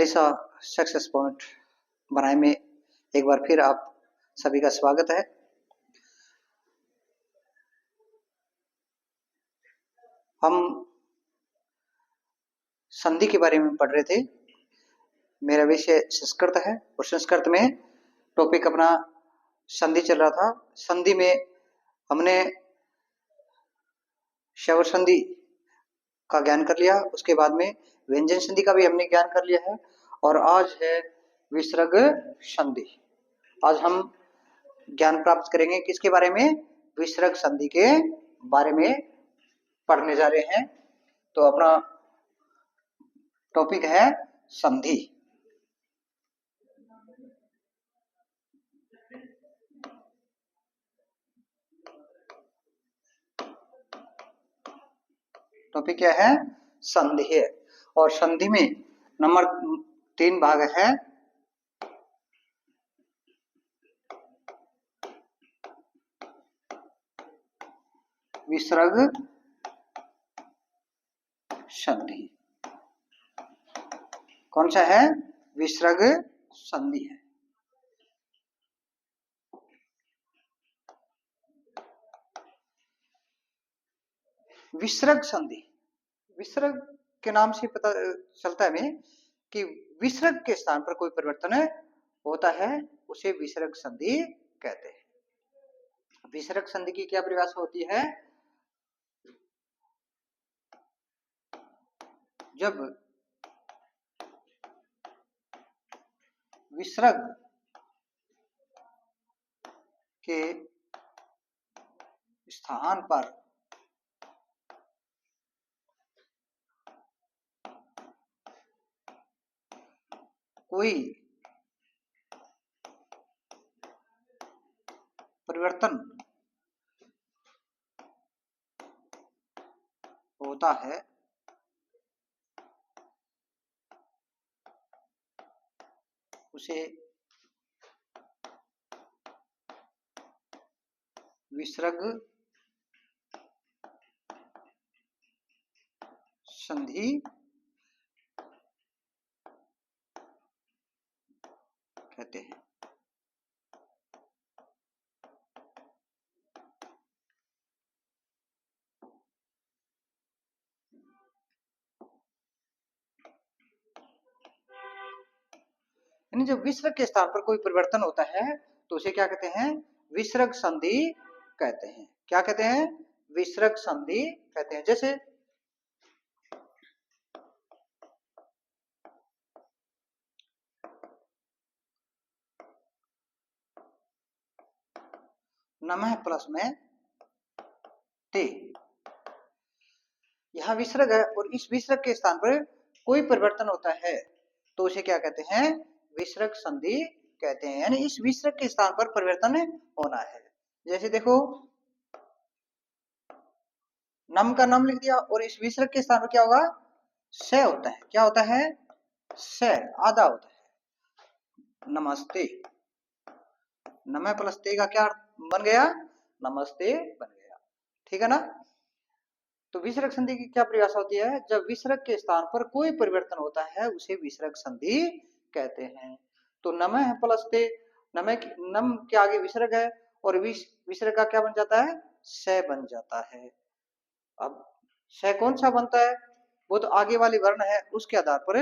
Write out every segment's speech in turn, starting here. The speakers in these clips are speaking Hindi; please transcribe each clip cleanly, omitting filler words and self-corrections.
एलिसा सक्सेस पॉइंट बनाए में एक बार फिर आप सभी का स्वागत है। हम संधि के बारे में पढ़ रहे थे। मेरा विषय संस्कृत है और संस्कृत में टॉपिक अपना संधि चल रहा था। संधि में हमने शवर संधि का ज्ञान कर लिया, उसके बाद में व्यंजन संधि का भी हमने ज्ञान कर लिया है और आज है विसर्ग संधि। आज हम ज्ञान प्राप्त करेंगे किसके बारे में? विसर्ग संधि के बारे में पढ़ने जा रहे हैं। तो अपना टॉपिक है संधि। टॉपिक क्या है? संधि है। और संधि में नंबर 3 भाग है। विसर्ग संधि कौन सा है? विसर्ग संधि है। विसर्ग संधि, विसर्ग के नाम से पता चलता है हमें कि विसर्ग के स्थान पर कोई परिवर्तन होता है, उसे विसर्ग संधि कहते हैं। विसर्ग संधि की क्या परिभाषा होती है? जब विसर्ग के स्थान पर कोई परिवर्तन होता है, उसे विसर्ग संधि कहते हैं। यानी जब विसर्ग के स्थान पर कोई परिवर्तन होता है तो उसे क्या कहते हैं? विसर्ग संधि कहते हैं। क्या कहते हैं? विसर्ग संधि कहते हैं। जैसे नमः प्लस में ते, यहां विसर्ग है और इस विसर्ग के स्थान पर कोई परिवर्तन होता है तो उसे क्या कहते हैं? विसर्ग संधि कहते हैं। यानी इस विसर्ग के स्थान पर परिवर्तन होना है। जैसे देखो, नम का नम लिख दिया और इस विसर्ग के स्थान पर क्या होगा? से होता है। क्या होता है? से, आधा होता है। नमस्ते, नमः प्लस ते का क्या बन गया? नमस्ते बन गया। ठीक है ना? तो विसर्ग संधि की क्या परिभाषा होती है? जब विसर्ग के स्थान पर कोई परिवर्तन होता है उसे विसर्ग संधि कहते हैं। तो नमः प्लस ते, नम के आगे विसर्ग है और विसर्ग का क्या बन जाता है? से बन जाता है। अब से कौन सा बनता है? वो तो आगे वाली वर्ण है उसके आधार पर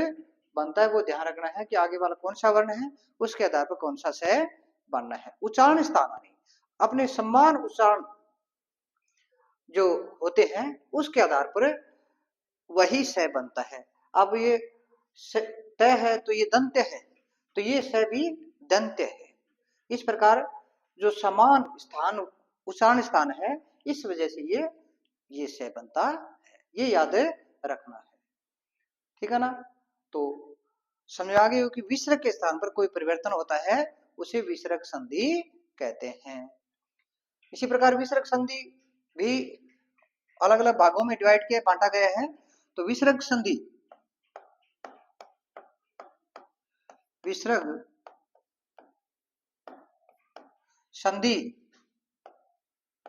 बनता है। वो ध्यान रखना है कि आगे वाला कौन सा वर्ण है उसके आधार पर कौन सा से बनना है। उच्चारण स्थान नहीं, अपने समान उच्चारण जो होते हैं उसके आधार पर वही से बनता है। अब ये तय है तो ये दंत्य है, तो ये से भी दंत्य है। इस प्रकार जो समान स्थान उच्चारण स्थान है इस वजह से ये से बनता है। ये याद रखना है। ठीक है ना? तो समझ आ गई हो कि विसर्ग के स्थान पर कोई परिवर्तन होता है उसे विसर्ग संधि कहते हैं। इसी प्रकार विसर्ग संधि भी अलग अलग भागों में डिवाइड किया बांटा गया है। तो विसर्ग संधि, विसर्ग संधि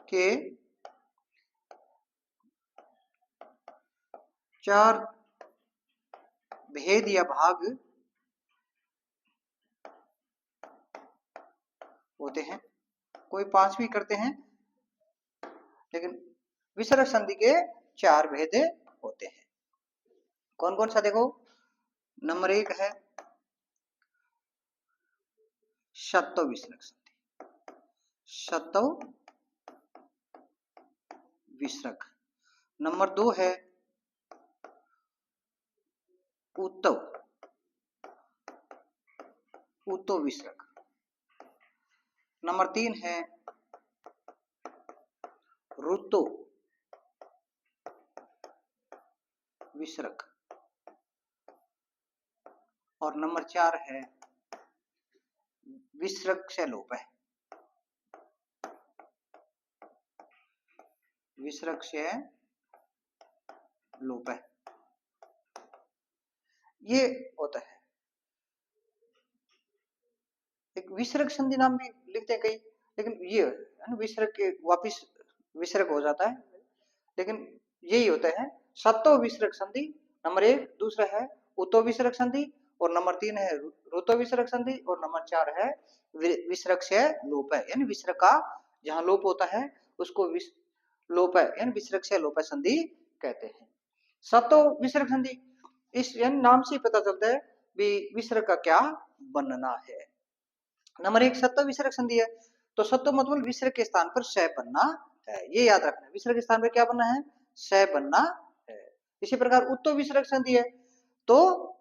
के 4 भेद या भाग होते हैं, कोई 5 भी करते हैं, लेकिन विसर्ग संधि के 4 भेद होते हैं। कौन कौन सा देखो, नंबर 1 है शतव विसर्ग संधि, शतव विसर्ग। नंबर 2 है उत्तव, उत्तव विसर्ग। नंबर 3 है ऋतु विसर्ग। और नंबर 4 है विसर्ग से लोप है, विसर्ग से लोप है, ये होता है। एक विसर्ग संधि नाम भी लिखते हैं कई, लेकिन ये है ना विसर्ग के वापिस विसर्ग हो जाता है, लेकिन यही होता है शतव विसर्ग संधि नंबर 1, दूसरा है उत्तव विसर्ग संधि, और नंबर 3 है ऋतव विसर्ग संधि, और नंबर 4 है विसर्ग से लोप है, यानी विसर्ग का जहां लोप होता है उसको लोप है यानी विसर्ग से लोप संधि कहते हैं। शतव विसर्ग संधि, इस यानी नाम से पता चलता है भी विसर्ग का क्या बनना है। नंबर 1 शतव विसर्ग संधि है, तो शतव मतलब विसर्ग के स्थान पर श बनना है, ये याद रखना है, विसर्ग के स्थान पर क्या बनना है, श बनना है। इसी प्रकार उत्तव विसर्ग संधि है, तो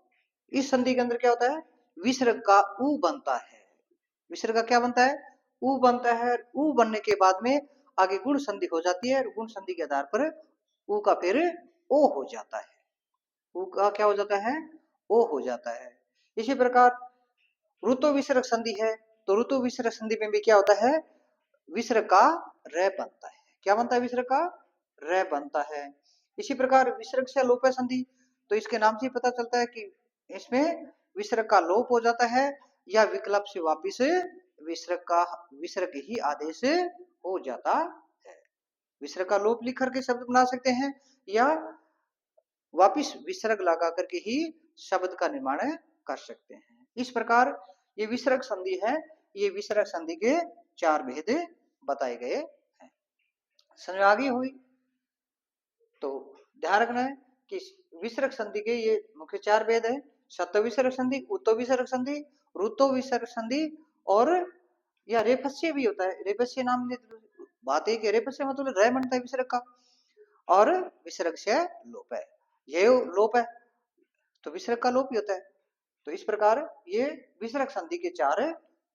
इस संधि के अंदर क्या होता है, विसर्ग का उ बनता है, विसर्ग का क्या बनता है, उ बनता है। उ बनने के बाद में आगे गुण संधि हो जाती है, गुण संधि के आधार पर उ का फिर ओ हो जाता है, उ का क्या हो जाता है, ओ हो जाता है। इसी प्रकार ऋतु विसर्ग संधि है, तो ऋतु विसर्ग संधि में भी क्या होता है, विसर्ग का र बनता है, क्या बनता है, विसर्ग का र बनता है। इसी प्रकार विसर्ग से लोप संधि, तो इसके नाम से पता चलता है कि इसमें विसर्ग का लोप हो जाता है या विकल्प से वापिस विसर्ग ही आदेश हो जाता है। विसर्ग का लोप लिख करके शब्द बना सकते हैं या वापिस विसर्ग लगा करके ही शब्द का निर्माण कर सकते हैं। इस प्रकार ये विसर्ग संधि है, ये विसर्ग संधि के 4 भेद बताए गए हैं। समझ आ गई हुई, तो ध्यान रखना है कि विसर्ग संधि के ये मुख्य 4 भेद है, शतव विसर्ग संधि, उत्तव विसर्ग संधि, ऋतव विसर्ग संधि, और या रेफस्य भी होता है, रेफस्य नाम बात है कि रेफस्य मतलब रे बनता है विसर्ग का, और विसर्ग से लोप है, ये लोप है तो विसर्ग का लोप ही होता है। तो इस प्रकार ये विसर्ग संधि के 4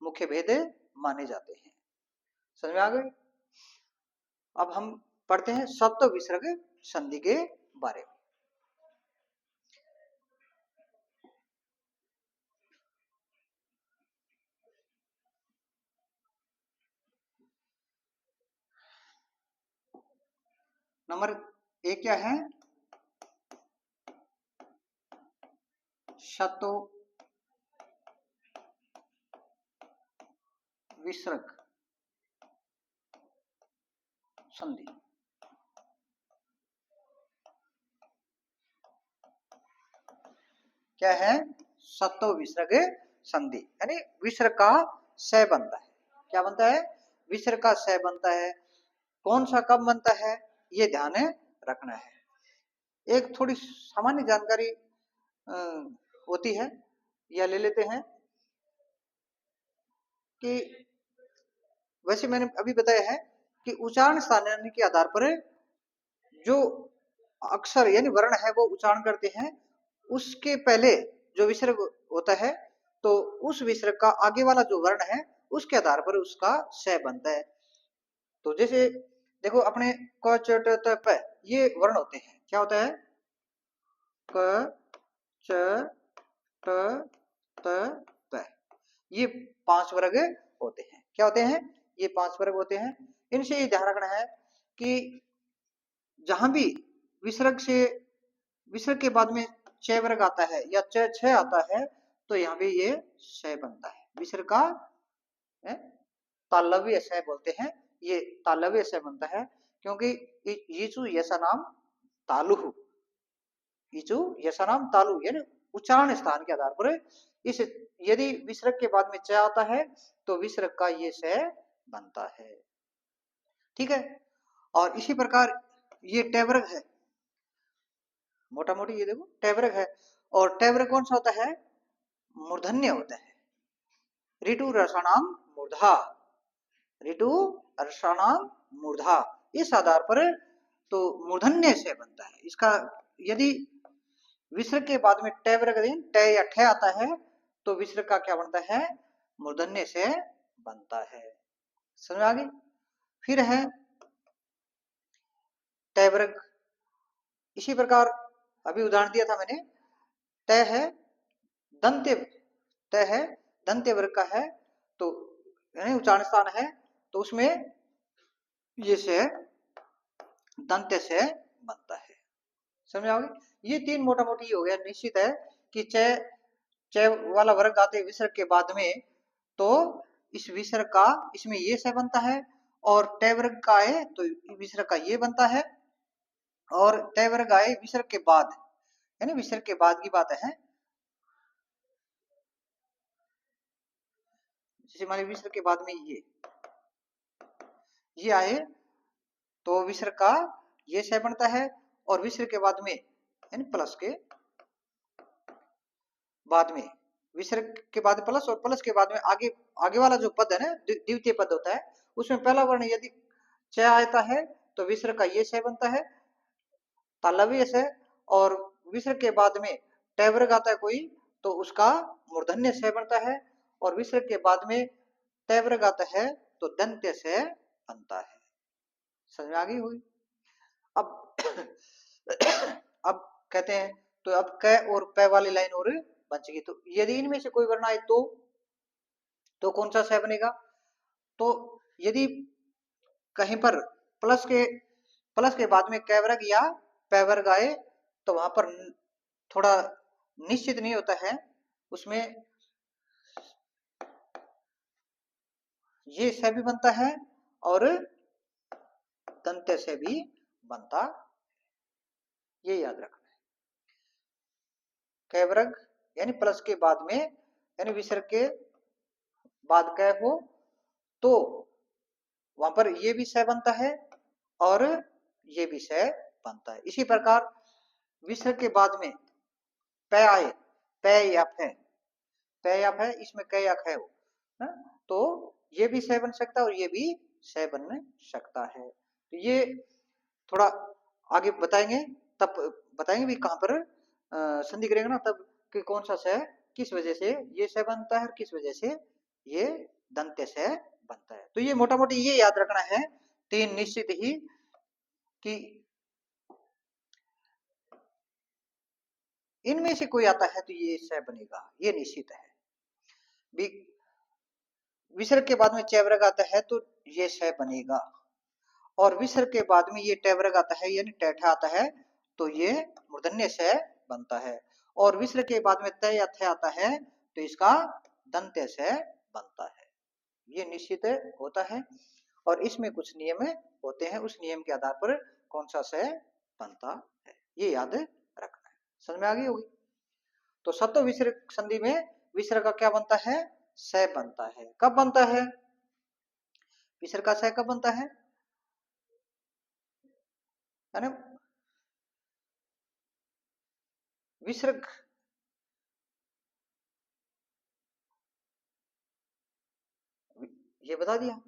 मुख्य भेद माने जाते हैं। समझ में आ गई। अब हम पढ़ते हैं शतव विसर्ग संधि के बारे में। नंबर 1 क्या है, शतव विसर्ग संधि। क्या है, शतव विसर्ग संधि, यानी विसर्ग का स बनता है, क्या बनता है, विसर्ग का स बनता है। कौन सा कब बनता है ये ध्यान रखना है। एक थोड़ी सामान्य जानकारी होती है या ले लेते हैं कि वैसे मैंने अभी बताया है कि उच्चारण स्थानांतरण के आधार पर जो अक्षर यानी वर्ण है वो उच्चारण करते हैं, उसके पहले जो विसर्ग होता है तो उस विसर्ग का आगे वाला जो वर्ण है उसके आधार पर उसका स बनता है। तो जैसे देखो अपने क च ट त प ये वर्ण होते हैं, क्या होता है, क च ट त प, ये 5 वर्ग होते हैं, क्या होते हैं, ये 5 वर्ग होते हैं। इनसे ये ध्यान रखना है कि जहां भी विसर्ग के बाद में च वर्ग आता है या च छ आता है तो यहाँ पे ये श बनता है, विसर्ग का तालव्य स बोलते हैं, ये तालव्य स बनता है, क्योंकि यीचु यसा नाम तालु, यीचु यसा नाम तालु, यानी उच्चारण स्थान के आधार पर इस यदि विसर्ग के बाद में च आता है तो विसर्ग का ये से बनता है। ठीक है। और इसी प्रकार ये टैवर्ग है, मोटा मोटी ये देखो टैवर्ग है। और टैवर्ग कौन सा होता है? मूर्धन्य होता है। ऋतु रसाणाम मूर्धा, ऋतु रसाणाम मूर्धा, इस आधार पर तो मूर्धन्य से बनता है। इसका यदि विसर्ग के बाद में टैवर्ग ट या ठ आता है तो विसर्ग का क्या बनता है? मूर्धन्य से बनता है। समझ आ गई? फिर है टैवर्ग। इसी प्रकार अभी उदाहरण दिया था मैंने, त है दंत्य, त है दंत्य वर्ग का है तो यानी उच्चारण स्थान है तो उसमें ये से दंत्य से बनता है। समझ आओगे? ये तीन मोटा मोटी हो गया। निश्चित है कि च वाला वर्ग आते विसर्ग के बाद में तो इस विसर्ग का इसमें ये से बनता है, और ट वर्ग का है तो विसर्ग का ये बनता है, और ट वर्ग आए विसर्ग के बाद, यानी विसर्ग के बाद की बात है। जैसे हमारे विसर्ग के बाद में ये आए तो विसर्ग का ये से बनता है, और विसर्ग के बाद में यानी प्लस के बाद में, विसर्ग के बाद प्लस और प्लस के बाद में आगे वाला जो पद है ना, द्वितीय पद होता है, उसमें पहला वर्ण यदि च आता है तो विसर्ग का ये से बनता है, तालव्य से। और विसर्ग के बाद में ट वर्ग आता है कोई तो उसका मूर्धन्य से बनता है, और विसर्ग के बाद में ट वर्ग आता है तो दंत्य से बनता है। समझ में आ गई हुई? अब अब कहते हैं तो अब क और प वाली लाइन और बचेगी। तो यदि इनमें से कोई वर्ण आए तो कौन सा से बनेगा? तो यदि कहीं पर प्लस के बाद में क वर्ग या प वर्ग आए तो वहां पर थोड़ा निश्चित नहीं होता है, उसमें ये से भी बनता है और दंत्य से भी बनता, ये याद रखना है। क वर्ग यानी प्लस के बाद में यानी विसर्ग के बाद क हो तो वहां पर ये भी से बनता है और ये भी से बनता है। इसी प्रकार विसर्ग के बाद में प आए, प या फ, प या फ, इसमें क या ख हो ना, तो ये भी से बन सकता है और ये भी से बन सकता है। तो ये थोड़ा आगे बताएंगे, तब बताएंगे भी कहां पर संधि करेंगे ना, तब कि कौन सा से किस वजह से ये से बनता है और किस वजह से ये दंत्य से बनता है। तो ये मोटा मोटी ये याद रखना है, तीन निश्चित ही, कि इनमें से कोई आता है तो ये से बनेगा, ये निश्चित है। विसर्ग के बाद में च वर्ग आता है तो ये से बनेगा, और विसर्ग के बाद में ये ट वर्ग आता है यानी टैठा आता है तो ये मूर्धन्य से बनता है, और विसर्ग के बाद में त या थ आता है तो इसका दंत्य से बनता है। ये निश्चित होता है, और इसमें कुछ नियम होते हैं, उस नियम के आधार पर कौन सा से बनता है, ये याद रखना है। समझ में आ गई होगी? तो सत्व विसर्ग संधि में विसर्ग का क्या बनता है? से बनता है। कब बनता है विसर्ग का? से कब बनता है ना? विसर्ग ये बता दिया,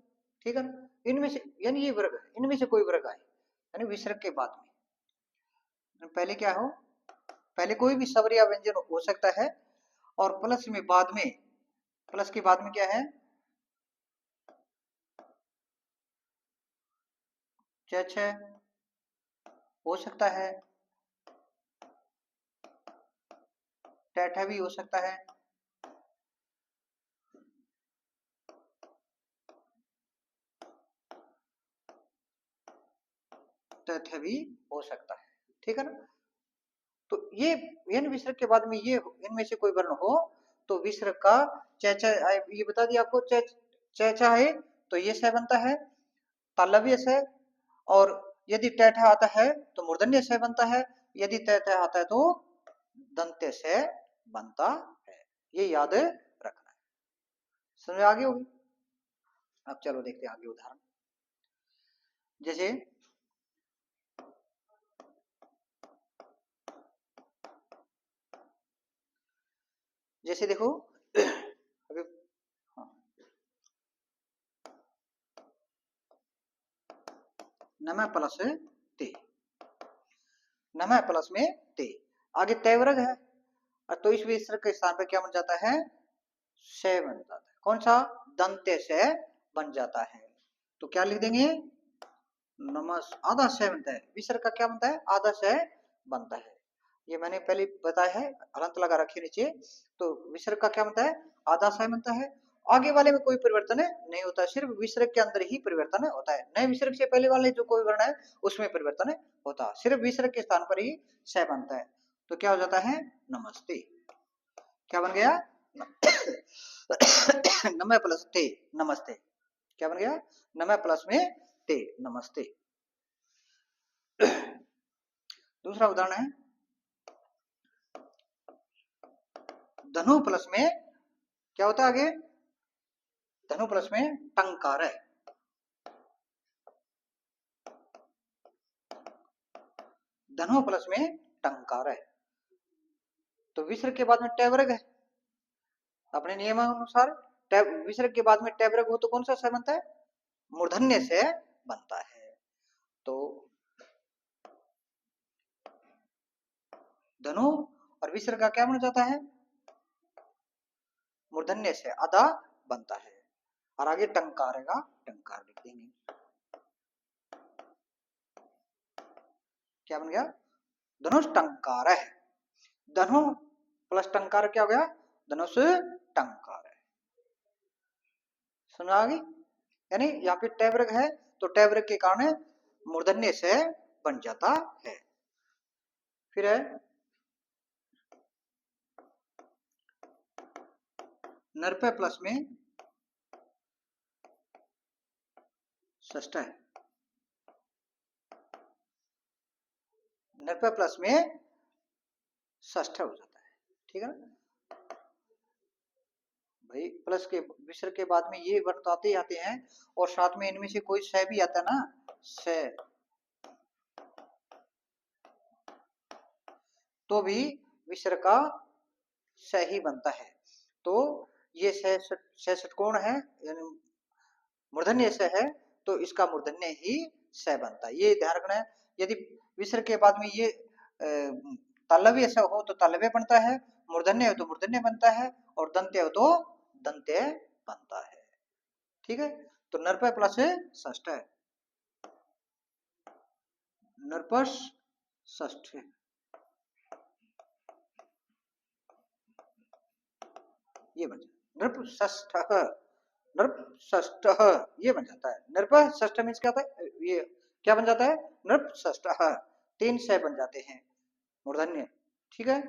ठीक है ना? इनमें से यानी ये वर्ग है, इनमें से कोई वर्ग आए यानी विसर्ग के बाद में पहले क्या हो, पहले कोई भी स्वर या व्यंजन हो सकता है, और प्लस में बाद में, प्लस के बाद में क्या है? च हो सकता है, टैठ भी हो सकता है, टैठ भी हो सकता है, ठीक है ना? तो ये यानी विसर्ग के बाद में ये इनमें से कोई वर्ण हो तो विसर्ग का ये बता दिया आपको, च है तो ये से बनता है, तालव्य से। और यदि टैठा आता है तो मूर्धन्य से बनता है, यदि तैठा आता है तो दंत्य से बनता है। ये याद रखना है। समझ आगे होगी। अब चलो देखते हैं आगे उदाहरण। जैसे जैसे देखो अभी हाँ, नमः प्लस ते, नमः प्लस में ते, आगे तेवरग है तो इस विसर्ग के स्थान पर क्या बन जाता है, से बन जाता है। कौन सा, दंते से बन जाता है। तो क्या लिख देंगे, नमस, आधा से बनता है, विसर्ग का क्या बनता है, आधा से बनता है। ये मैंने पहले बताया है, हलंत लगा रखिए नीचे। तो विसर्ग का क्या बनता है, आधा से बनता है। आगे वाले में कोई परिवर्तन नहीं होता, सिर्फ विसर्ग के अंदर ही परिवर्तन होता है। नए विसर्ग से पहले वाले जो कोई वर्ण है उसमें परिवर्तन होता है, सिर्फ विसर्ग के स्थान पर ही से बनता है। तो क्या हो जाता है, नमस्ते। क्या बन गया नमः प्लस ते, नमस्ते। क्या बन गया, नमः प्लस में ते, नमस्ते। दूसरा उदाहरण है, धनु प्लस में क्या होता है आगे, धनु प्लस में टंकार है। धनु प्लस में टंकार है तो विसर्ग के बाद में टैवर्ग है। अपने नियमानुसार विसर्ग के बाद में टैवर्ग हो तो कौन सा से बनता है, मूर्धन्य से बनता है। तो धनु और विसर्ग का क्या बन जाता है, मूर्धन्य से आधा बनता है। और आगे टंकार है, टंकार लिख देंगे। क्या बन गया, धनुष टंकार है। धनु प्लस टंकार क्या हो गया, धनुष टंकार है। समझ आ गई। यानी यहाँ पे टैवर्ग है तो टैवर्ग के कारण मूर्धन्य से बन जाता है। फिर है नर्प प्लस में षष्ठ है, नर्प प्लस में षष्ठ हो जाता है। ठीक है ना भाई, प्लस के विसर्ग के बाद में ये वर्त आते ही आते हैं और साथ में इनमें से कोई से भी आता है ना, से, तो भी विसर्ग का से ही बनता है। तो ये से षटकोण है, यानी मूर्धन्य से है तो इसका मूर्धन्य ही से बनता है, ये ध्यान रखना है। यदि विसर्ग के बाद में ये तालव्य से हो तो तालव्य बनता है, मूर्धन्य हो तो मूर्धन्य बनता है, और दंत्य हो तो दंत्य बनता है। ठीक है, तो नर्प प्लस षष्ठ है, नर्पस षष्ठ, ये बन जाता नृप षष्ठ, नृप षष्ठ ये बन जाता है। नृप षष्ठ मीन्स क्या होता है, ये क्या बन जाता है, नृप षष्ठ, तीन से बन जाते हैं मूर्धन्य। ठीक है,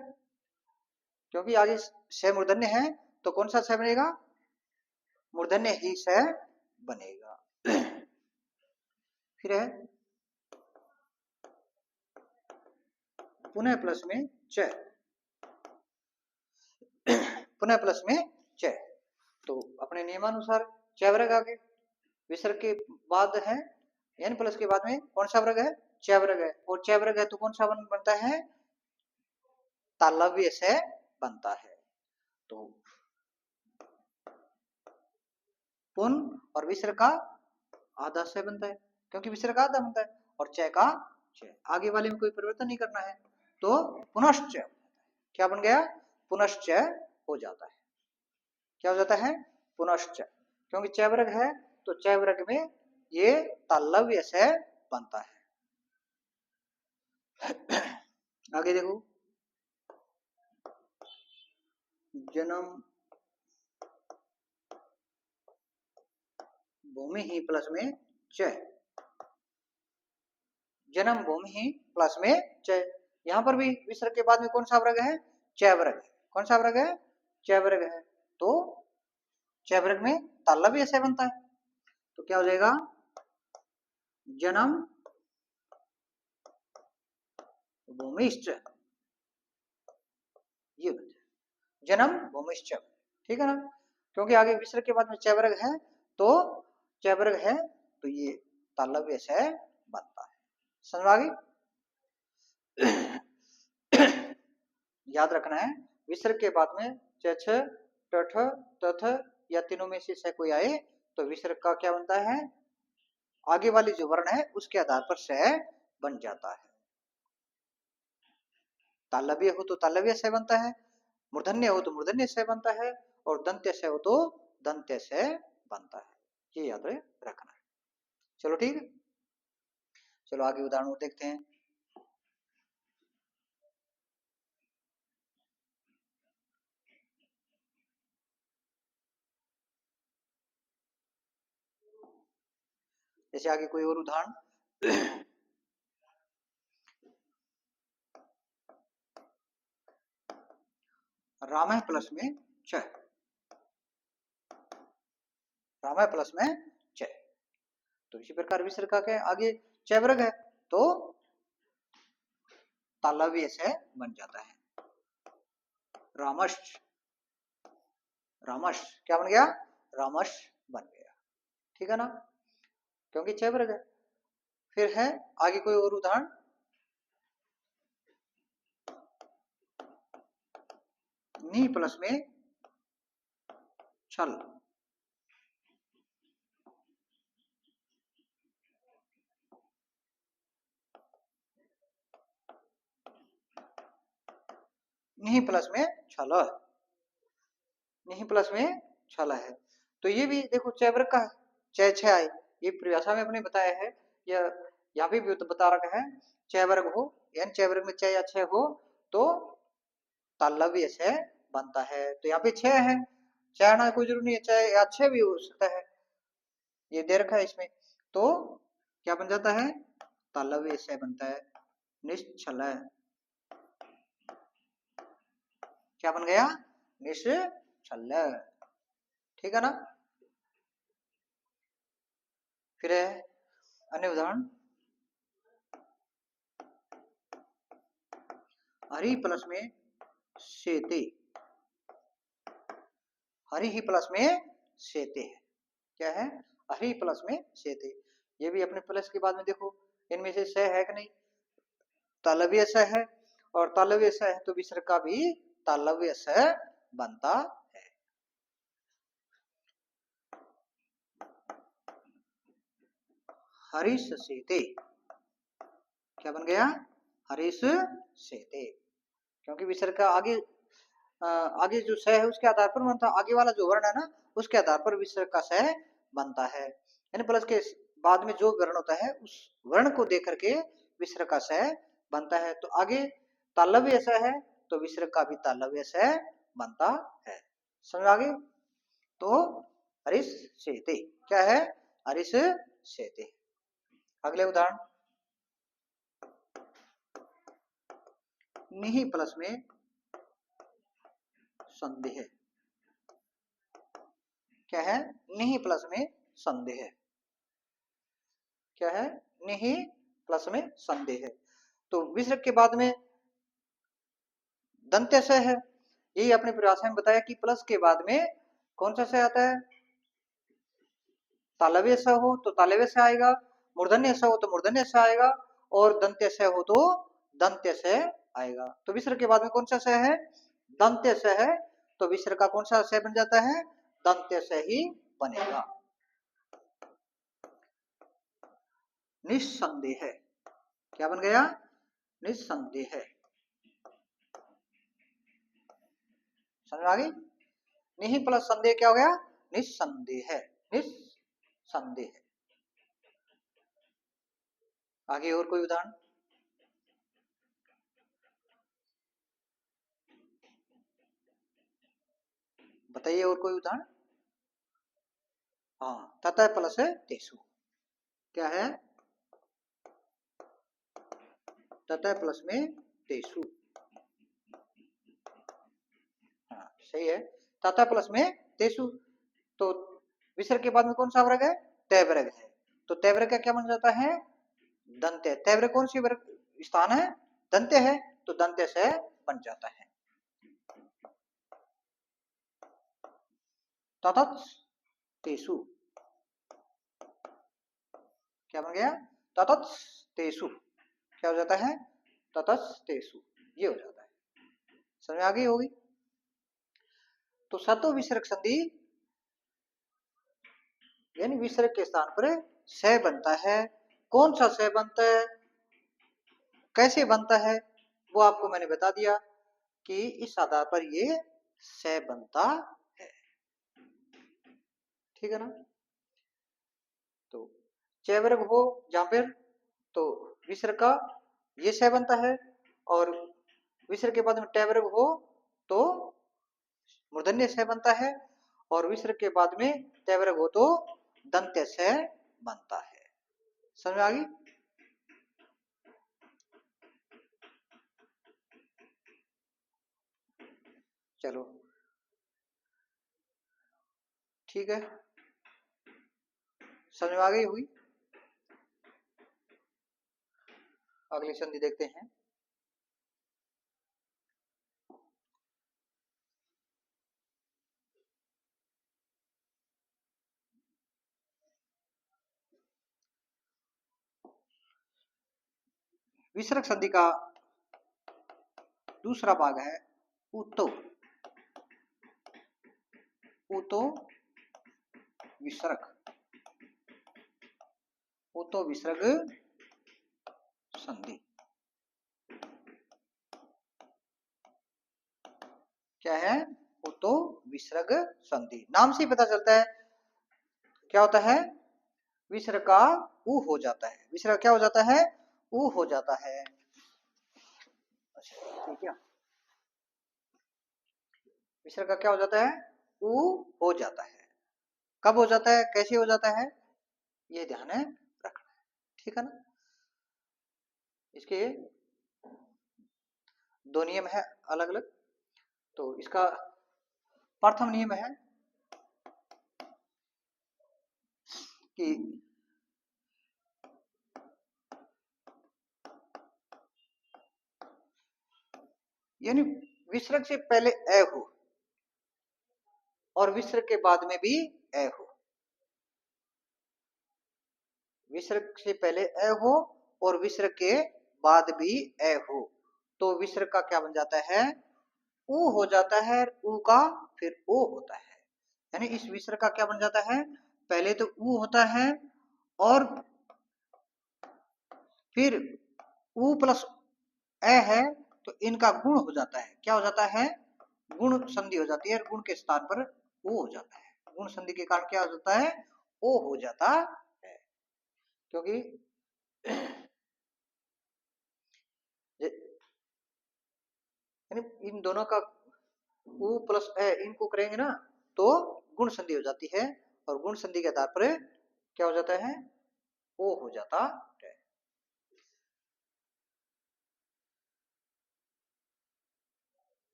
क्योंकि आगे से मूर्धन्य है तो कौन सा से बनेगा, मूर्धन्य ही से बनेगा। फिर है पुनः प्लस में च, पुनः प्लस में च, तो अपने नियमानुसार च वर्ग आगे, विसर्ग के बाद है एन प्लस के बाद में कौन सा वर्ग है, च वर्ग है, और च वर्ग है तो कौन सा बनता है, तालव्य से बनता है। तो पुन और विसर्ग का आधा से बनता है, क्योंकि विसर्ग का आधा बनता है, और च का च, आगे वाले में कोई परिवर्तन नहीं करना है। तो पुनश्च, क्या बन गया, पुनश्च हो जाता है। क्या हो जाता है, पुनश्च, क्योंकि च वर्ग है तो च वर्ग में ये तालव्य से बनता है। आगे देखो, जन्म भूमि ही प्लस में च, जन्म भूमि ही प्लस में च, यहां पर भी विसर्ग के बाद में कौन सा वर्ग है, च वर्ग, कौन सा वर्ग है, च वर्ग है। तो च वर्ग में तालव्य से बनता है, तो क्या हो जाएगा, जन्म भूमिश्च, ये बन जाए जन्म भूमिश्च, ठीक है ना, क्योंकि आगे विसर्ग के बाद में चवर्ग है तो चवर्ग है तो ये तालव्य से बनता है। समझ आ गई? याद रखना है विसर्ग के बाद में च टठ तथ या तीनों में से कोई आए तो विसर्ग का क्या बनता है, आगे वाली जो वर्ण है उसके आधार पर से बन जाता है। तालव्य हो तो तालव्य से बनता है, मूर्धन्य हो तो मूर्धन्य से बनता है, और दंत्य से हो तो दंत्य से बनता है। ये याद रखना है। चलो ठीक है, चलो आगे उदाहरण देखते हैं। जैसे आगे कोई और उदाहरण, राम प्लस में च, राम प्लस में च, तो इसी प्रकार विसर्ग का क्या आगे चवर्ग है तो तालव्य से बन जाता है। रामश, रामश क्या बन गया, रामश बन गया, ठीक है ना, क्योंकि चवर्ग है। फिर है आगे कोई और उदाहरण, नी प्लस में छल, नी प्लस में छल, नी प्लस में छल है, तो ये भी देखो चवर्ग का च छ आए, ये परिभाषा में अपने बताया है, या यहाँ भी बता रखा है चवर्ग हो यानी चवर्ग में च या छ हो तो तालव्य से बनता है। तो यहाँ पे 6 है, 6 आना कोई जरूरी नहीं है, चाहे या 6 भी हो सकता है, ये दे रखा है इसमें, तो क्या बन जाता है, तालव्य से बनता है, निश्चल, क्या बन गया, निश्चल, ठीक है ना। फिर है अन्य उदाहरण, हरि प्लस में सेते, हरि ही प्लस में सेते है, क्या है, हरि प्लस में सेते, ये भी अपने प्लस के बाद में देखो इनमें से स है कि नहीं, तालव्य स है, और तालव्य स है तो विसर्ग का भी तालव्य स बनता है। हरीश सेते क्या बन गया, हरीश सेते, क्योंकि विसर्ग का आगे जो स है उसके आधार पर बनता, आगे वाला जो वर्ण है ना उसके आधार पर विसर्ग का स बनता है, यानी प्लस के बाद में जो वर्ण होता है उस वर्ण को देख करके विसर्ग का स बनता है। तो आगे तालव्य स है तो विसर्ग का भी तालव्य स बनता है। समझ आ गई? तो हरीश सेते क्या है, हरीश सेते। अगले उदाहरण, निहि प्लस में संदेह, क्या है, निहि प्लस में संदेह, क्या है, निहि प्लस में संदेह, तो विसर्ग के बाद में दंत्य स है, यही अपने परिभाषा में बताया कि प्लस के बाद में कौन सा स आता है, तालव्य स हो तो तालव्य स आएगा, मूर्धन्य स हो तो मूर्धन्य स आएगा, और दंत्य स हो तो दंत्य स आएगा। तो विसर्ग के बाद में कौन सा स है, दंत्य स है, तो विसर्ग का कौन सा स बन जाता है, दंत्य स ही बनेगा। निस्संदेह क्या बन गया, निस्संदेह, समझ आ गई, निहि प्लस संदेह क्या हो गया, निस्संदेह, निस्संदेह। आगे और कोई उदाहरण, बताइए और कोई उदाहरण। हाँ, ततः प्लस है तेसु, क्या है, ततः प्लस में तेसु, हाँ सही है, ततः प्लस में तेसु, तो विसर्ग के बाद में कौन सा वर्ग है, तैवर्ग है, तो तैवर्ग का क्या बन जाता है, दंत्य, तैवर्ग कौन सी वर्ग स्थान है, दंत्य है, तो दंत्य से बन जाता है। ततस्तेषु, क्या बन गया? ततस्तेषु, क्या हो जाता है? ततस्तेषु, ये हो जाता है। समझ आ गई होगी। तो सतो विसर्ग संधि यानी विसर्ग के स्थान पर स बनता है। कौन सा स बनता है, कैसे बनता है, वो आपको मैंने बता दिया कि इस आधार पर ये स बनता है। ठीक है ना। तो चैवर्ग हो जहां पर, तो विसर्ग का ये स बनता है, और विसर्ग के बाद में टैवर्ग हो तो मूर्धन्य स बनता है, और विसर्ग के बाद में टैवर्ग हो तो दंत्य स बनता है। समझ आ गई। चलो ठीक है, समझ में आ गई हुई। अगली संधि देखते हैं। विसर्ग संधि का दूसरा भाग है उतो। उतो विसर्ग, उतो विसर्ग संधि क्या है? उतो विसर्ग संधि। नाम से ही पता चलता है क्या होता है, विसर्ग का उ हो जाता है। विसर्ग क्या हो जाता है? उ हो जाता है। अच्छा ठीक है, विसर्ग का क्या हो जाता है? उ हो जाता है। कब हो जाता है, कैसे हो जाता है, ये ध्यान है रखना है। ठीक है ना। इसके दो नियम है अलग अलग। तो इसका प्रथम नियम है कि यानी विसर्ग से पहले ए हो और विसर्ग के बाद में भी ए हो। विसर्ग से पहले ए हो और विसर्ग के बाद भी ए हो, तो विसर्ग का क्या बन जाता है? उ हो जाता है। उ का फिर ओ होता है। यानी इस विसर्ग का क्या बन जाता है? पहले तो उ होता है और फिर उ प्लस ए है, तो इनका गुण हो जाता है। क्या हो जाता है? गुण संधि हो जाती है। गुण के स्थान पर ओ हो जाता है। गुण संधि के कारण क्या हो जाता है? ओ हो जाता है। क्योंकि यानी इन दोनों का उ प्लस ए इनको करेंगे ना तो गुण संधि हो जाती है, और गुण संधि के आधार पर क्या हो जाता है? ओ हो जाता है।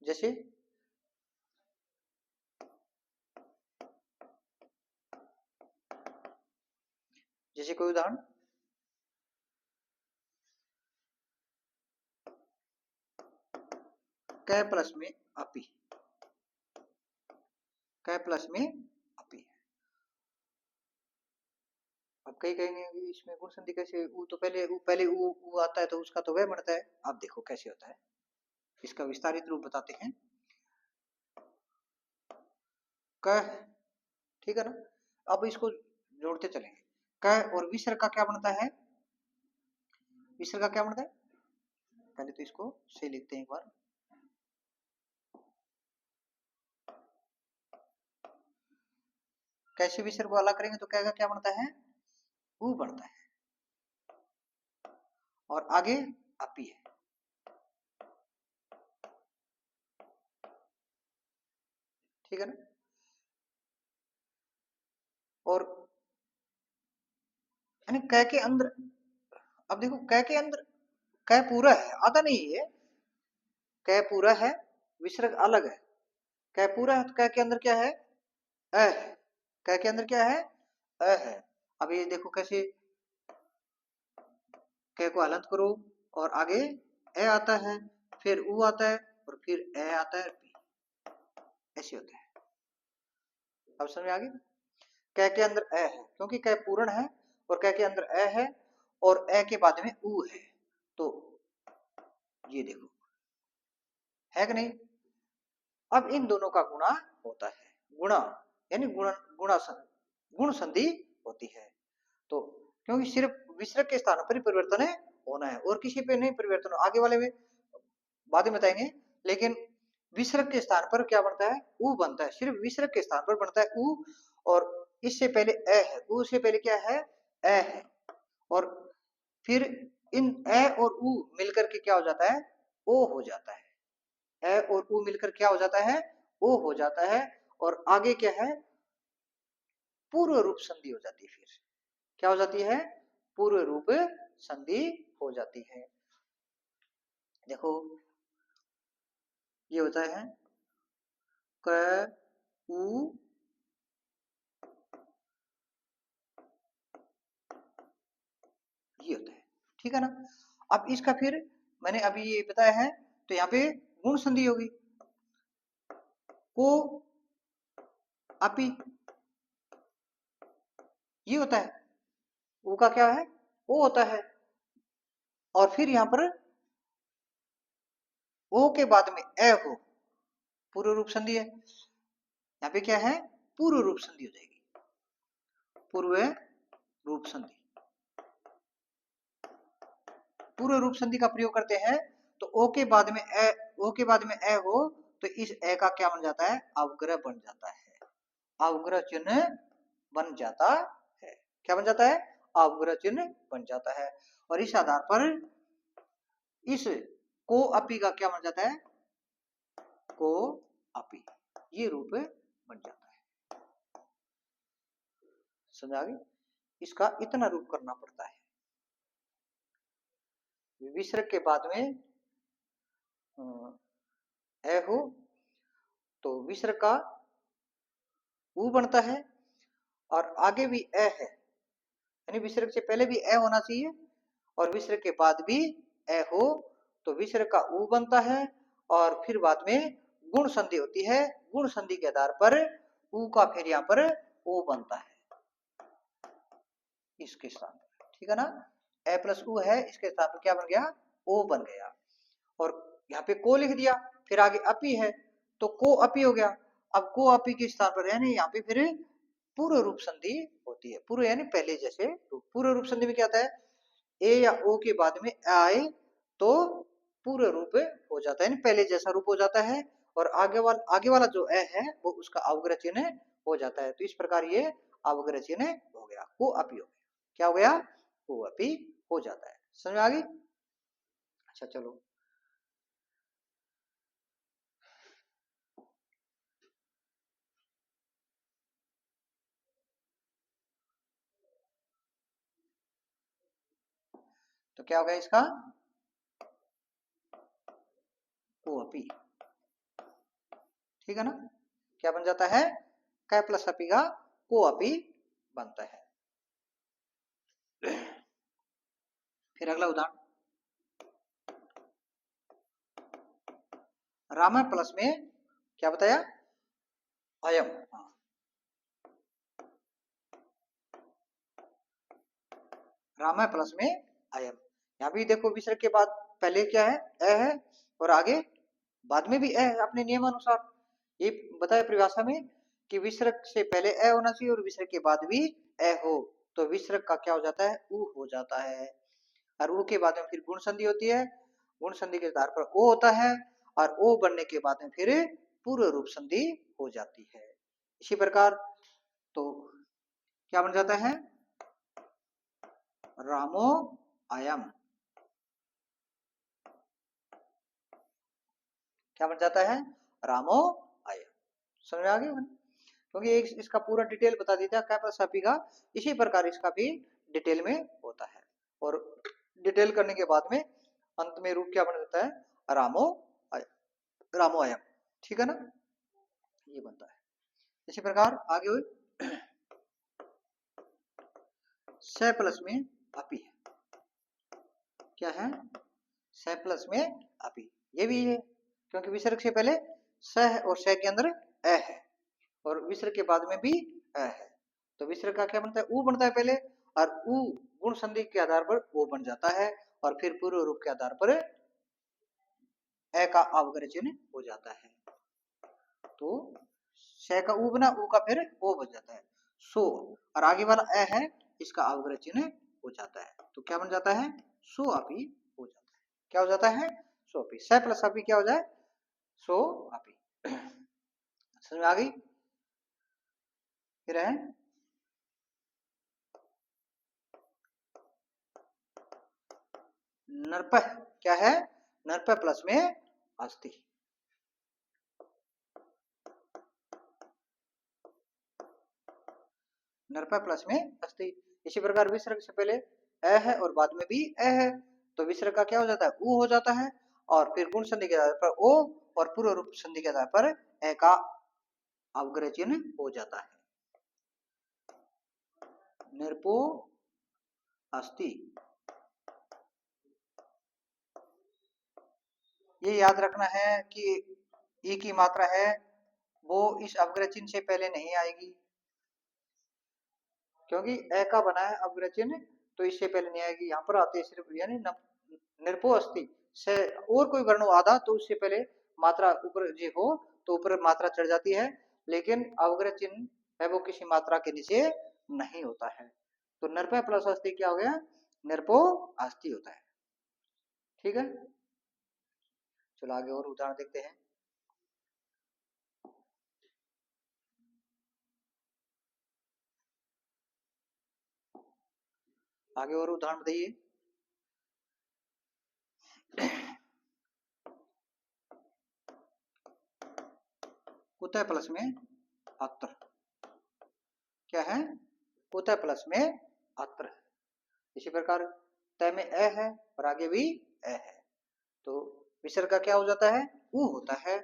जैसे जैसे कोई उदाहरण, क प्लस में अपी, क प्लस में अपी। अब कई कहेंगे कि इसमें गुण संधि कैसे? उ तो पहले उ आता है तो उसका तो वह बनता है। अब देखो कैसे होता है, इसका विस्तारित रूप बताते हैं। क, ठीक है ना। अब इसको जोड़ते चलेंगे। क और विसर्ग का क्या बनता है? विसर्ग का क्या बनता है? पहले तो इसको सही लिखते हैं एक बार। कैसे विसर्ग को अलग करेंगे तो क का क्या बनता है? उ बनता है, और आगे अपी है। ठीक है ना। और यानी क के अंदर, अब देखो क के अंदर क पूरा है, आधा नहीं है। क पूरा है, विसर्ग अलग है। क पूरा है तो क के अंदर क्या है? अ है। क के अंदर क्या है? अ है। अब ये देखो कैसे, क को हलंत करो और आगे ए आता है, फिर उ आता है, और फिर ए आता है पी, ऐसे होता है। अब समझ आ गई? क के अंदर ए है क्योंकि क पूर्ण है और क के अंदर ए है और ए के बाद में ऊ है, तो ये देखो है कि नहीं। अब इन दोनों का गुणा होता है, गुणा यानी गुण संधि होती है। तो क्योंकि सिर्फ विसर्ग के स्थान पर ही परिवर्तन होना है और किसी पे नहीं परिवर्तन, आगे वाले में बाद में बताएंगे। लेकिन विसर्ग के स्थान पर क्या बनता है, ऊ बनता है, सिर्फ विसर्ग के स्थान पर बनता है ऊ, और इससे पहले ए है, ऊ से पहले क्या है, ए है, और फिर इन ए और ऊ मिलकर के क्या हो जाता है, ओ हो जाता है। ए और ऊ मिलकर क्या हो जाता है, ओ हो जाता है, और आगे क्या है, पूर्व रूप संधि हो जाती है। फिर क्या हो जाती है, पूर्व रूप संधि हो जाती है। देखो ये होता है क ऊ, ये होता है, ठीक है ना। अब इसका फिर मैंने अभी ये बताया है, तो यहाँ पे गुण संधि होगी, को अपी, ये होता है, ऊ का क्या है, ओ होता है, और फिर यहाँ पर ओ के बाद में ए हो, पूर्व रूप संधि है, यहाँ पे क्या है, पूर्व रूप संधि हो जाएगी, पूर्व रूप संधि। पूर्व रूप संधि का प्रयोग करते हैं तो ओ के बाद में ए, ओ के बाद में ए हो तो इस ए का क्या बन जाता है, अवग्रह बन जाता है, अवग्रह चिन्ह बन जाता है। क्या बन जाता है, अवग्रह चिन्ह बन जाता है, और इस आधार पर इस को अपी का क्या बन जाता है, को अपी, ये रूप बन जाता है। समझ आ गई? इसका इतना रूप करना पड़ता है। विसर्ग के बाद में ए हो तो विसर्ग का ऊ बनता है, और आगे भी ए है, यानी विसर्ग से पहले भी ए होना चाहिए और विसर्ग के बाद भी ए हो तो विसर्ग का ऊ बनता है, और फिर बाद में गुण संधि होती है, गुण संधि के आधार पर ऊ का फिर यहाँ पर ओ बनता है इसके स्थान पर, ठीक है ना। ए प्लस ऊ है, इसके स्थान पर क्या बन गया, ओ बन गया, और यहाँ पे को लिख दिया, फिर आगे अपी है तो को अपी हो गया। अब को अपी के स्थान पर यानी यहाँ पे फिर पूर्व रूप संधि होती है, पूर्व यानी पहले जैसे रूप। पूर्व रूप संधि में क्या होता है, ए या ओ के बाद में आए तो पूर्व रूप हो जाता है, यानी पहले जैसा रूप हो जाता है, और आगे वाला जो ए है वो उसका अवग्रह चिन्ह हो जाता है। तो इस प्रकार ये अवग्रह चिन्ह हो गया, को अपी हो गया, क्या हो गया, को अपी हो जाता है। समझ में आ गई? अच्छा चलो, तो क्या होगा इसका, को अपी, ठीक है ना। क्या बन जाता है, क प्लस अपी का को अपी बनता है। फिर अगला उदाहरण, रामा प्लस में क्या बताया, अयम, रामा प्लस में अयम। यहाँ भी देखो विसर्ग के बाद पहले क्या है, ए है, और आगे बाद में भी ए है अपने नियमानुसार। ये बताया परिभाषा में कि विसर्ग से पहले ए होना चाहिए और विसर्ग के बाद भी ए हो तो विसर्ग का क्या हो जाता है, ऊ हो जाता है, और ऊ के बाद में फिर गुण संधि होती है, गुण संधि के आधार पर ओ होता है, और ओ बनने के बाद में फिर पूर्व रूप संधि हो जाती है। इसी प्रकार तो क्या बन जाता है, रामो अयम, क्या बन जाता है, रामो अयम। समझ में आ गया? क्योंकि एक इसका पूरा डिटेल बता दिया कैपासापी का, इसी प्रकार इसका भी डिटेल में होता है, और डिटेल करने के बाद में अंत में रूप क्या बन जाता है, रामो रामो अयम, ठीक है ना, ये बनता है। इसी प्रकार आगे हुई से प्लस में अपी है, क्या है, से प्लस में अपी, ये भी है, क्योंकि विसर्ग से पहले स है और स के अंदर ए है और विसर्ग के बाद में भी ए है, तो विसर्ग का क्या बनता है, ऊ बनता है पहले, और ऊ गुण संधि के आधार पर ओ बन जाता है और फिर पूर्व रूप के आधार पर ए का अवग्रह चिन्ह हो जाता है। तो स का ऊ बना, ऊ का फिर ओ बन जाता है सो, और आगे वाला ए है इसका अवग्रह चिन्ह हो जाता है, तो क्या बन जाता है, सो अपी हो जाता है। क्या हो जाता है, सो अपी, स प्लस अपी क्या हो जाए, सो अपी। समझ में आ गई। फिर है नरप, क्या है, नरप प्लस में अस्थि। नरप प्लस में अस्थि। इसी प्रकार विसर्ग से पहले ए है और बाद में भी ए है, तो विसर्ग का क्या हो जाता है, ऊ हो जाता है, और फिर गुण संधि के आधार पर ओ और पूर्व रूप संधि के आधार पर ए का अवग्रह चिन्ह हो जाता है। नरपो अस्थि, ये याद रखना है कि ई की मात्रा है वो इस अवग्रह चिन्ह से पहले नहीं आएगी, क्योंकि ए का बना है अवग्रह चिन्ह, तो इससे पहले नहीं आएगी। यहाँ पर आते सिर्फ यानी निरपो अस्थि से और कोई वर्ण आधा तो उससे पहले मात्रा ऊपर जी हो तो ऊपर मात्रा चढ़ जाती है, लेकिन अवग्रह चिन्ह है वो किसी मात्रा के नीचे नहीं होता है। तो नरप प्लस अस्थि क्या हो गया, नरपो अस्थि होता है। ठीक है, चलो आगे और उदाहरण देखते हैं। आगे और उदाहरण बताइए। कुतः प्लस में अत्र, क्या है, कुतः प्लस में अत्र। इसी प्रकार तय में ए है और आगे भी ए है, तो विसर्ग का क्या हो जाता है, ऊ होता है,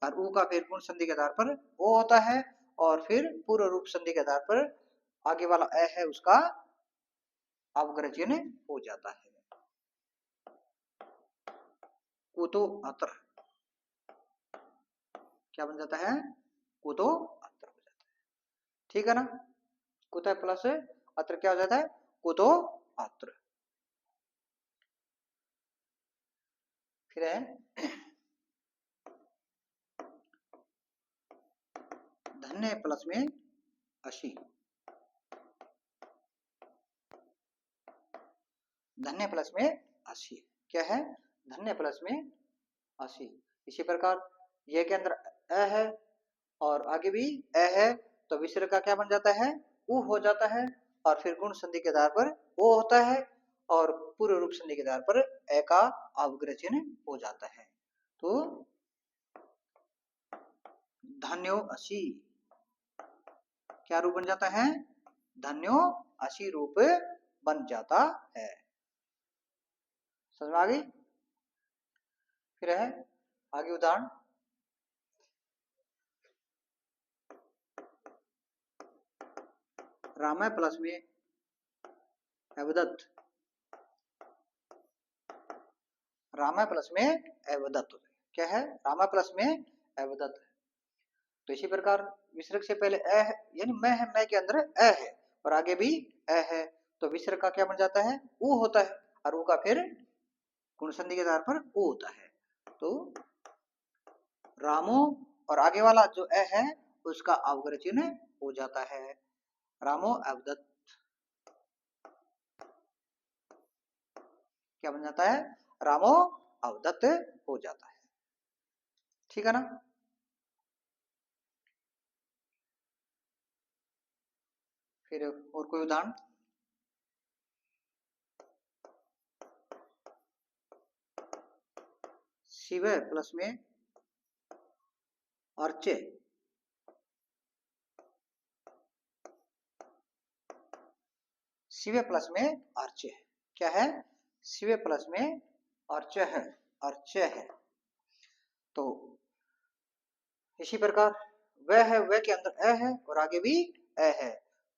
और ऊ का फिर गुण संधि के आधार पर ओ होता है, और फिर पूर्व रूप संधि के आधार पर आगे वाला ए है उसका अवग्रह चिन्ह हो जाता है। कुतो अत्र क्या बन जाता है, कुतो अत्र हो जाता है। ठीक है ना, कुतः प्लस अत्र क्या हो जाता है, कुतो अत्र। फिर है धन्य प्लस में अशी, धन्य प्लस में अशी, क्या है, धन्य प्लस में अशी। इसी प्रकार ये के अंदर अ है और आगे भी अ है, तो विसर्ग का क्या बन जाता है, उ हो जाता है, और फिर गुण संधि के आधार पर ओ होता है, और पूर्व रूप संधि के आधार पर ए का अवग्रह चिन्ह हो जाता है। तो धन्यो अशी क्या रूप बन जाता है, धन्यो अशी रूप बन जाता है। समझ में आ गई। फिर है आगे उदाहरण, रामाय प्लस में अवदत्त, रामा प्लस में अवदत्त, क्या है, रामा प्लस में अवदत्त। तो इसी प्रकार विसर्ग से पहले अ है, यानी मैं है, मैं के अंदर अ है और आगे भी अ है, तो विसर्ग का क्या बन जाता है, ऊ होता है, और ऊ का फिर गुण संधि के आधार पर ऊ होता है। तो रामो और आगे वाला जो अ है उसका अवग्रह चिन्ह हो जाता है, रामो अवदत्त क्या बन जाता है, रामो अवदत्त हो जाता है। ठीक है ना। फिर और कोई उदाहरण, शिव प्लस में अर्चे, शिव प्लस में अर्चे, क्या है, शिव प्लस में अर्च है, अर्च है। तो इसी प्रकार वह है, वह के अंदर अ है और आगे भी अ है,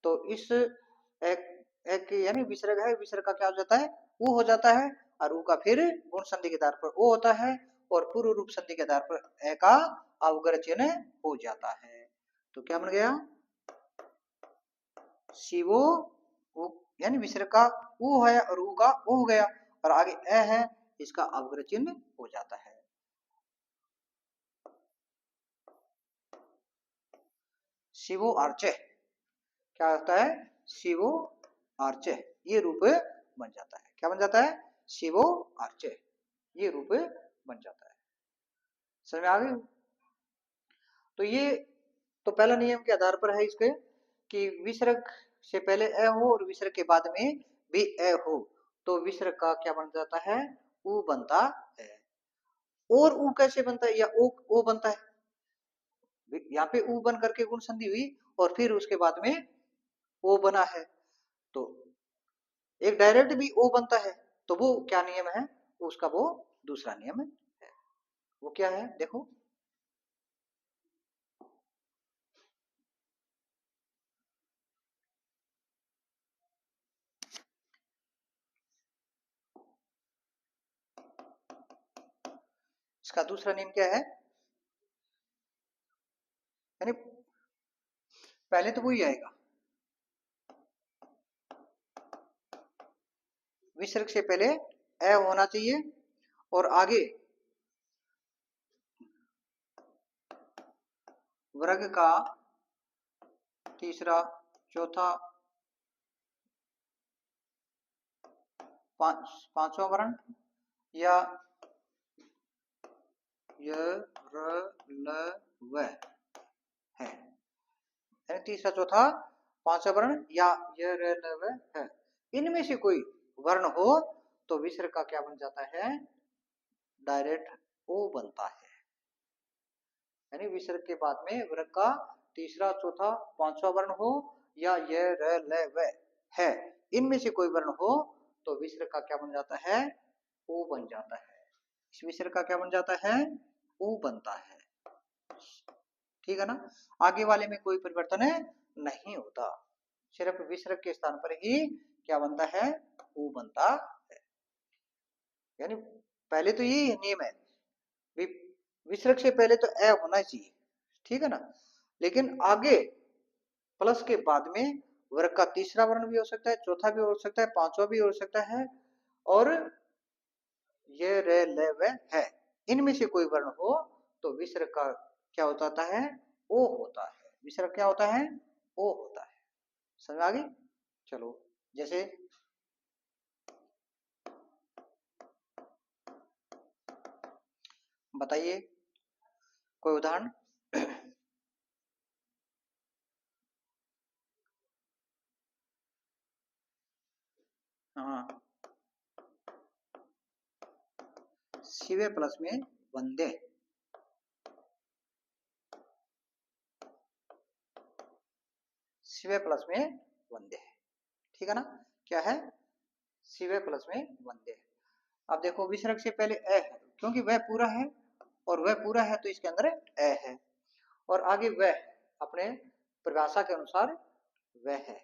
तो इस एक एक यानी विसर्ग है, विसर्ग का क्या हो जाता है, ऊ हो जाता है, और ऊ का फिर गुण संधि के आधार पर ओ होता है, और पूर्व रूप संधि के आधार पर ए का अवग्रह चिन्ह हो जाता है। तो क्या बन गया, शिवो यानी विसर्ग का उ है और उ का उ हो गया और आगे ए है, इसका अवग्रह चिन्ह हो जाता है। शिवो आर्चे, क्या होता है, शिवो आर्चे, ये रूप बन जाता है। क्या बन जाता है, शिवो आर्चे, ये रूप बन जाता है। समझ में आ गई। तो ये तो पहला नियम के आधार पर है इसके कि विसर्ग से पहले ए हो और विसर्ग के बाद में भी ए हो तो विसर्ग का क्या बन जाता है, उ बनता है। और उ कैसे बनता है, या ओ बनता है, यहाँ पे उ बन करके गुण संधि हुई और फिर उसके बाद में ओ बना है, तो एक डायरेक्ट भी ओ बनता है, तो वो क्या नियम है, उसका वो दूसरा नियम है। वो क्या है, देखो इसका दूसरा नियम क्या है, यानी पहले तो वही आएगा, विसर्ग से पहले ए होना चाहिए और आगे वर्ग का तीसरा चौथा पांचवा वर्ण या य र ल व है, यानी तीसरा चौथा पांचवा वर्ण या य र ल व है, इनमें से कोई वर्ण हो तो विसर्ग का क्या बन जाता है, डायरेक्ट ओ बनता है। यानी विसर्ग के बाद में वर्ग का तीसरा चौथा पांचवा वर्ण हो या य र ल व है, इनमें से कोई वर्ण हो तो विसर्ग का क्या बन जाता है, ओ बन जाता है। इस विसर्ग का क्या बन जाता है, ओ बनता है। ठीक है ना, आगे वाले में कोई परिवर्तन नहीं होता, सिर्फ विसर्ग के स्थान पर ही क्या बनता है, ओ बनता है। यानी पहले तो ये नियम है, विसर्ग से पहले तो ए होना चाहिए, ठीक है ना, लेकिन आगे प्लस के बाद में वर्ग का तीसरा वर्ण भी हो सकता है, चौथा भी हो सकता है, पांचवा भी हो सकता है, और ये रे ले वे है, इनमें से कोई वर्ण हो तो विसर्ग का क्या होता है, ओ होता है। विसर्ग क्या होता है, ओ होता है। समझ आ गई। चलो जैसे बताइए कोई उदाहरण। हाँ, शिवे प्लस में वंदे, शिवे प्लस में वंदे है, ठीक है ना, क्या है, शिवे प्लस में वंदे। अब देखो विसर्ग से पहले ए है, क्योंकि वह पूरा है और वह पूरा है तो इसके अंदर ए है, और आगे वह अपने परिभाषा के अनुसार वह है,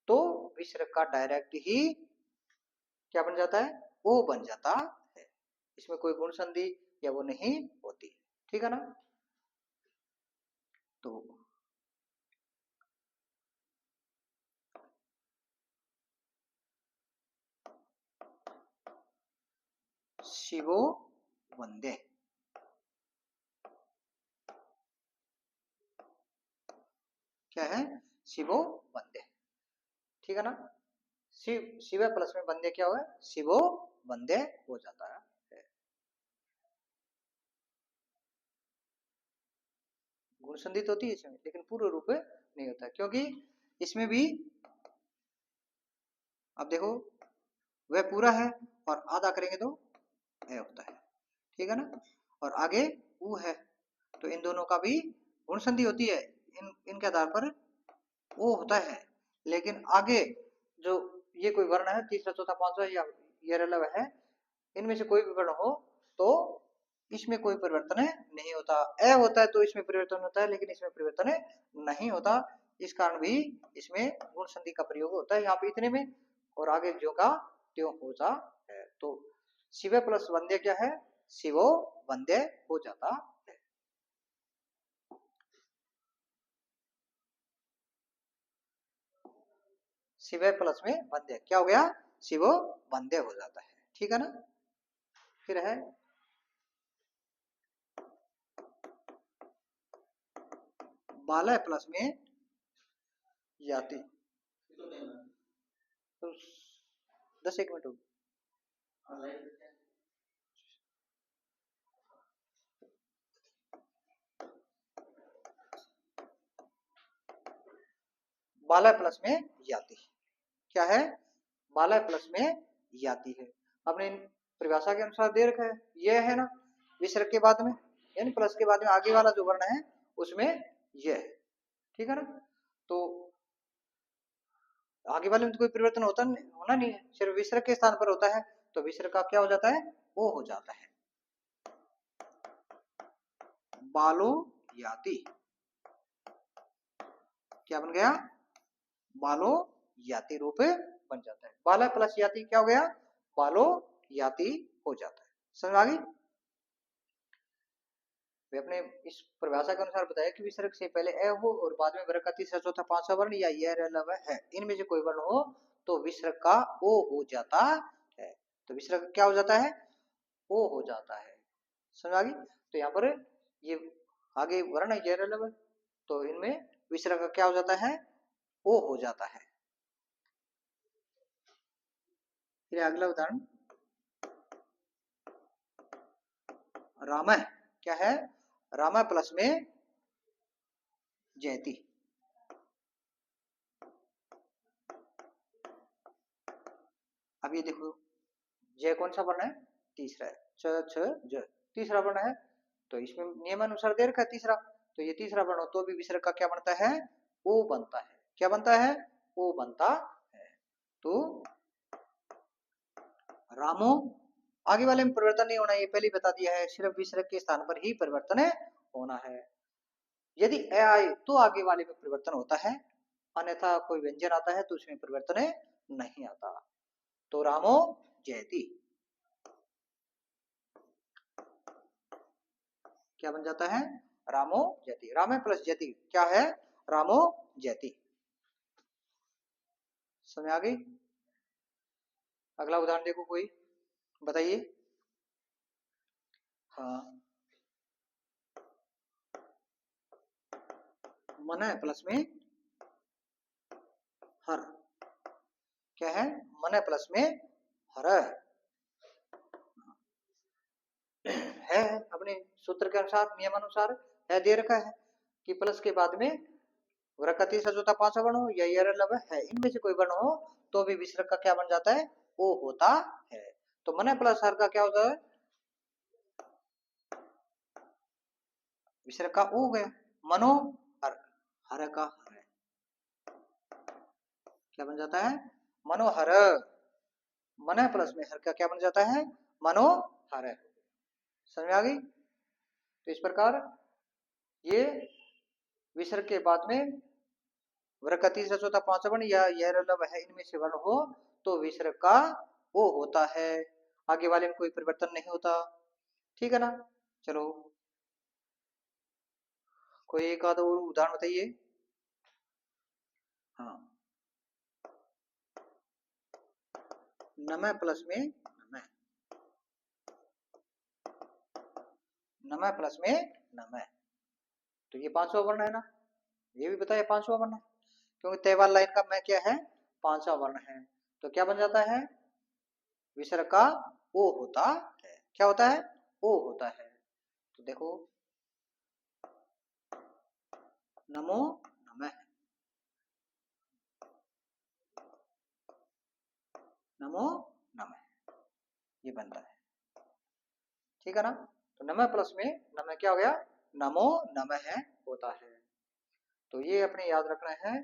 तो विसर्ग का डायरेक्ट ही क्या बन जाता है, ओ बन जाता है। इसमें कोई गुण संधि या वो नहीं होती, ठीक है ना। तो शिवो वंदे, क्या है, शिवो वंदे, ठीक है ना, शिव प्लस में वंदे क्या हुआ, शिवो वंदे हो जाता है। गुण संधि तो होती है इसमें, लेकिन पूर्ण रूप नहीं होता, क्योंकि इसमें भी अब देखो वह पूरा है और आधा करेंगे तो ए होता है, ठीक है ना, और आगे ऊ है, तो इन दोनों का भी गुण संधि होती है, इनके आधार पर वो होता है, लेकिन आगे जो ये कोई वर्ण है तीसरा चौथा पांचवा या ये रलव है, इनमें से कोई भी वर्ण हो तो इसमें कोई परिवर्तन नहीं होता, ए होता है तो इसमें परिवर्तन होता है, लेकिन इसमें परिवर्तन नहीं होता, इस कारण भी इसमें गुण संधि का प्रयोग होता है यहाँ पे इतने में, और आगे जो का त्यों होता है। तो शिव प्लस वंदे क्या है, शिवो वंद्य हो जाता है। शिव प्लस में वंद्य क्या हो गया, शिवो वंद्य हो जाता है। ठीक है ना। फिर है बालय प्लस में याति। तो 10-1 मिनट हो। बालय प्लस में याति क्या है, बालय प्लस में याति है। अपने परिभाषा के अनुसार दे रखा है, ये है ना, विसर्ग के बाद में यानी प्लस के बाद में आगे वाला जो वर्ण है उसमें ये है। ठीक है ना। तो आगे वाले में तो कोई परिवर्तन होना नहीं है, सिर्फ विसर्ग के स्थान पर होता है। तो विसर्ग का क्या हो जाता है, वो हो जाता है बालो याति। क्या बन गया, बालो याति रूप बन जाता है। बाला प्लस याति क्या हो गया, बालो याति हो जाता है। समझ आ गई। वे अपने इस परिभाषा के अनुसार बताया कि विसर्ग से पहले ए हो और बाद में वर्ग का तीसरा चौथा पांचवा वर्ण या ये लव है, इनमें से कोई वर्ण हो तो विसर्ग का ओ हो जाता है। तो विसर्ग क्या हो जाता है, ओ हो जाता है। समझ आ गई। तो यहाँ पर ये आगे वर्ण है ये लव, तो इनमें विसर्ग का क्या हो जाता है, ओ हो जाता है। फिर अगला उदाहरण राम क्या है, रामा प्लस में जयती। अब ये देखो जय कौन सा वर्ण है, तीसरा है, च छ ज तीसरा वर्ण है। तो इसमें नियमानुसार दे रखा है तीसरा, तो ये तीसरा वर्ण हो तो भी विसर्ग का क्या बनता है, ओ बनता है। क्या बनता है, ओ बनता है। तो रामो आगे वाले में परिवर्तन नहीं होना, ये पहले बता दिया है, सिर्फ विसर्ग के स्थान पर ही परिवर्तन होना है। यदि ए आए तो आगे वाले में परिवर्तन होता है, अन्यथा कोई व्यंजन आता है तो उसमें परिवर्तन नहीं आता। तो रामो जयती क्या बन जाता है, रामो जयती। रामे प्लस जयती क्या है, रामो जयती। समझ आ गई। अगला उदाहरण देखो, कोई बताइए। हाँ मन है प्लस में हर क्या है, मन प्लस में हर है अपने सूत्र के अनुसार नियमानुसार है दे रखा है कि प्लस के बाद में वर्ग का तीसरा चौथा पांचवा वर्ण हो या ये लव है, इनमें से कोई वर्ण हो तो भी विसर्ग का क्या बन जाता है, ओ होता है। तो मन प्लस हर का क्या होता है, विसर्ग का ओ हो गया, मनो हर, हर का हर क्या बन जाता है, मनोहर। मन प्लस में हर का क्या बन जाता है, मनोहर। समझ आ गई। तो इस प्रकार ये विसर्ग के बाद में वर्ग का तीसरा चौथा पांचवा वर्ण या यह लव है, इनमें से वर्ण हो तो विसर्ग का ओ होता है, आगे वाले में कोई परिवर्तन नहीं होता। ठीक है ना। चलो कोई एक आधा और उदाहरण बताइए। हाँ नमः प्लस में नमः, नमः प्लस में नमः, तो ये पांचवा वर्ण है ना, ये भी बताया पांचवा वर्ण है, क्योंकि तयवाल लाइन का मैं क्या है, पांचवा वर्ण है। तो क्या बन जाता है, विसर्ग का ओ होता है। क्या होता है, ओ होता है। तो देखो नमो नमः, नमो नमः, ये बनता है। ठीक है ना। तो नमः प्लस में नमः क्या हो गया, नमो नमः होता है। तो ये अपने याद रखना है।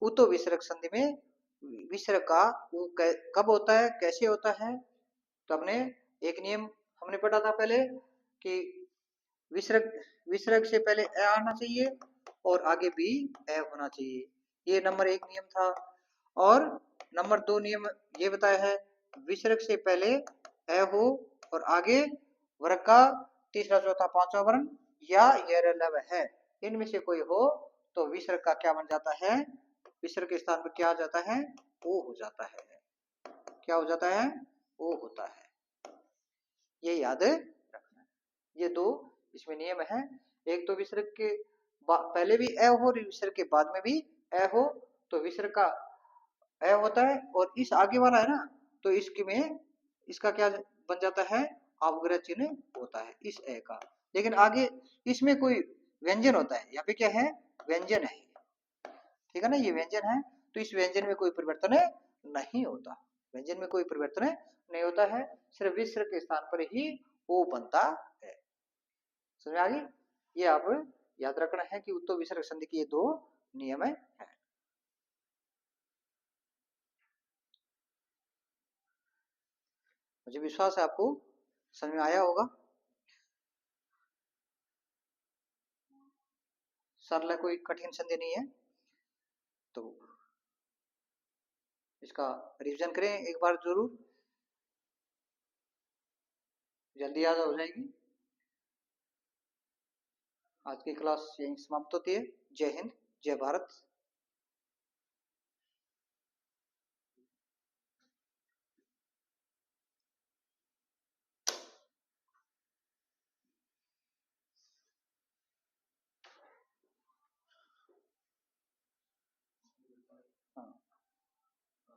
उतो विसर्ग संधि में विसर्ग का उ कब होता है, कैसे होता है। तो हमने एक नियम हमने पढ़ा था पहले कि विसर्ग विसर्ग से पहले ए आना चाहिए और आगे भी ए होना चाहिए, ये नंबर 1 नियम था। और नंबर 2 नियम ये बताया है, विसर्ग से पहले ए हो और आगे वर्ग का तीसरा चौथा पांचवा वर्ण या यरलव है, इनमें से कोई हो तो विसर्ग का क्या बन जाता है, विसर्ग के स्थान पर क्या आ जाता है, ओ हो जाता है। क्या हो जाता है, ओ होता है। ये याद रखना। ये दो इसमें नियम है। एक तो विसर्ग के पहले भी ए हो, विसर्ग के बाद में भी ए हो तो विसर्ग का ए होता है, और इस आगे वाला है ना तो इसके में इसका क्या बन जाता है, अवग्रह चिन्ह होता है इस ए का। लेकिन आगे इसमें कोई व्यंजन होता है, यहाँ पे क्या है, व्यंजन है, ठीक है ना, ये व्यंजन है तो इस व्यंजन में कोई परिवर्तन नहीं होता, व्यंजन में कोई परिवर्तन नहीं होता है, सिर्फ विसर्ग के स्थान पर ही ओ बनता है। समझ में आ गई। ये आप याद रखना है कि उत्तो विसर्ग संधि के ये दो नियम है। मुझे विश्वास है आपको समझ में आया होगा। सरल, कोई कठिन संधि नहीं है, तो इसका रिवीजन करें एक बार जरूर, जल्दी याद हो जाएगी। आज की क्लास यहीं समाप्त होती है। जय हिंद, जय भारत।